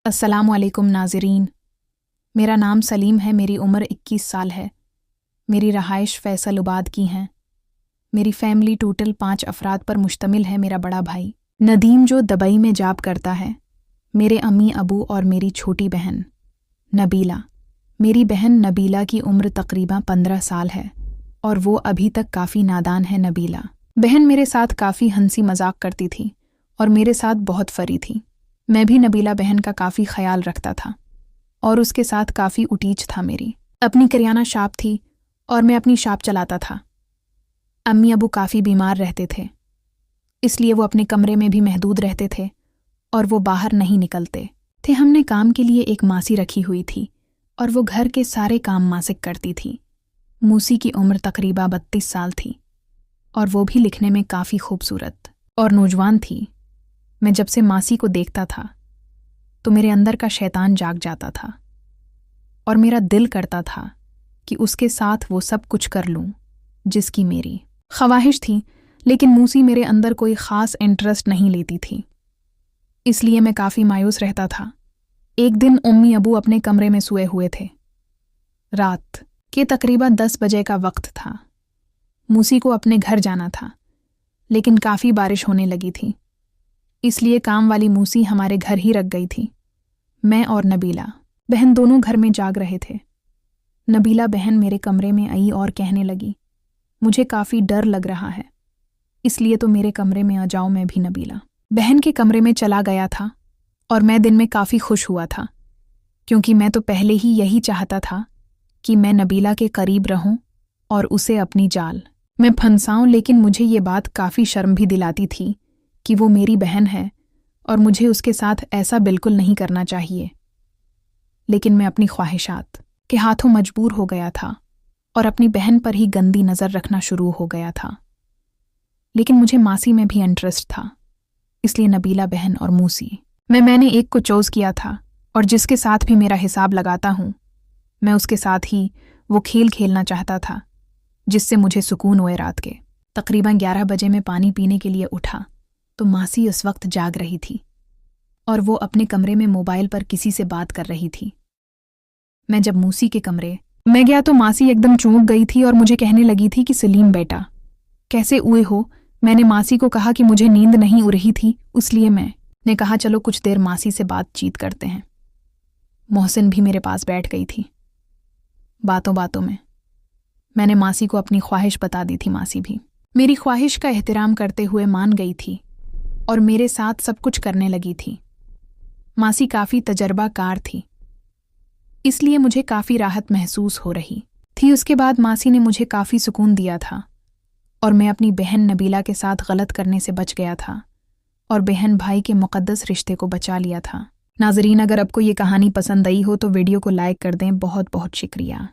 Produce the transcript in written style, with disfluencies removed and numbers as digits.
अस्सलामुअलैकुम नाज़रीन। मेरा नाम सलीम है। मेरी उम्र 21 साल है। मेरी रहाइश फैसलाबाद की हैं। मेरी फैमिली टोटल 5 अफराद पर मुश्तमिल है। मेरा बड़ा भाई नदीम जो दुबई में जॉब करता है, मेरे अम्मी अबू और मेरी छोटी बहन नबीला। मेरी बहन नबीला की उम्र तकरीबन 15 साल है और वो अभी तक काफ़ी नादान है। नबीला बहन मेरे साथ काफ़ी हंसी मजाक करती थी और मेरे साथ बहुत फरी थी। मैं भी नबीला बहन का काफ़ी ख्याल रखता था और उसके साथ काफ़ी उटीच था। मेरी अपनी करियाना शॉप थी और मैं अपनी शॉप चलाता था। अम्मी अबू काफ़ी बीमार रहते थे, इसलिए वो अपने कमरे में भी महदूद रहते थे और वो बाहर नहीं निकलते थे। हमने काम के लिए एक मासी रखी हुई थी और वो घर के सारे काम मासिक करती थी। मूसी की उम्र तकरीबा 32 साल थी और वो भी लिखने में काफ़ी खूबसूरत और नौजवान थी। मैं जब से मासी को देखता था तो मेरे अंदर का शैतान जाग जाता था और मेरा दिल करता था कि उसके साथ वो सब कुछ कर लूं जिसकी मेरी ख्वाहिश थी। लेकिन मूसी मेरे अंदर कोई ख़ास इंटरेस्ट नहीं लेती थी, इसलिए मैं काफ़ी मायूस रहता था। एक दिन अम्मी अबू अपने कमरे में सोए हुए थे। रात के तकरीबन 10 बजे का वक्त था। मूसी को अपने घर जाना था, लेकिन काफ़ी बारिश होने लगी थी, इसलिए काम वाली मूसी हमारे घर ही रख गई थी। मैं और नबीला बहन दोनों घर में जाग रहे थे। नबीला बहन मेरे कमरे में आई और कहने लगी, मुझे काफ़ी डर लग रहा है, इसलिए तो मेरे कमरे में आ जाओ। मैं भी नबीला बहन के कमरे में चला गया था और मैं दिन में काफ़ी खुश हुआ था, क्योंकि मैं तो पहले ही यही चाहता था कि मैं नबीला के करीब रहूं और उसे अपनी जाल में फंसाऊं। लेकिन मुझे ये बात काफ़ी शर्म भी दिलाती थी कि वो मेरी बहन है और मुझे उसके साथ ऐसा बिल्कुल नहीं करना चाहिए। लेकिन मैं अपनी ख्वाहिशात के हाथों मजबूर हो गया था और अपनी बहन पर ही गंदी नज़र रखना शुरू हो गया था। लेकिन मुझे मासी में भी इंटरेस्ट था, इसलिए नबीला बहन और मूसी मैंने एक को चूज़ किया था और जिसके साथ भी मेरा हिसाब लगाता हूँ, मैं उसके साथ ही वो खेल खेलना चाहता था जिससे मुझे सुकून हुए। रात के तकरीबन 11 बजे मैं पानी पीने के लिए उठा तो मासी उस वक्त जाग रही थी और वो अपने कमरे में मोबाइल पर किसी से बात कर रही थी। मैं जब मूसी के कमरे में गया तो मासी एकदम चौंक गई थी और मुझे कहने लगी थी कि सलीम बेटा, कैसे हुए हो। मैंने मासी को कहा कि मुझे नींद नहीं उड़ रही थी, इसलिए मैंने कहा चलो कुछ देर मासी से बातचीत करते हैं। मोहसिन भी मेरे पास बैठ गई थी। बातों बातों में मैंने मासी को अपनी ख्वाहिश बता दी थी। मासी भी मेरी ख्वाहिश का एहतराम करते हुए मान गई थी और मेरे साथ सब कुछ करने लगी थी। मासी काफ़ी तजर्बाकार थी, इसलिए मुझे काफ़ी राहत महसूस हो रही थी। उसके बाद मासी ने मुझे काफ़ी सुकून दिया था और मैं अपनी बहन नबीला के साथ गलत करने से बच गया था और बहन भाई के मुक़द्दस रिश्ते को बचा लिया था। नाज़रीन, अगर आपको ये कहानी पसंद आई हो तो वीडियो को लाइक कर दें। बहुत बहुत शुक्रिया।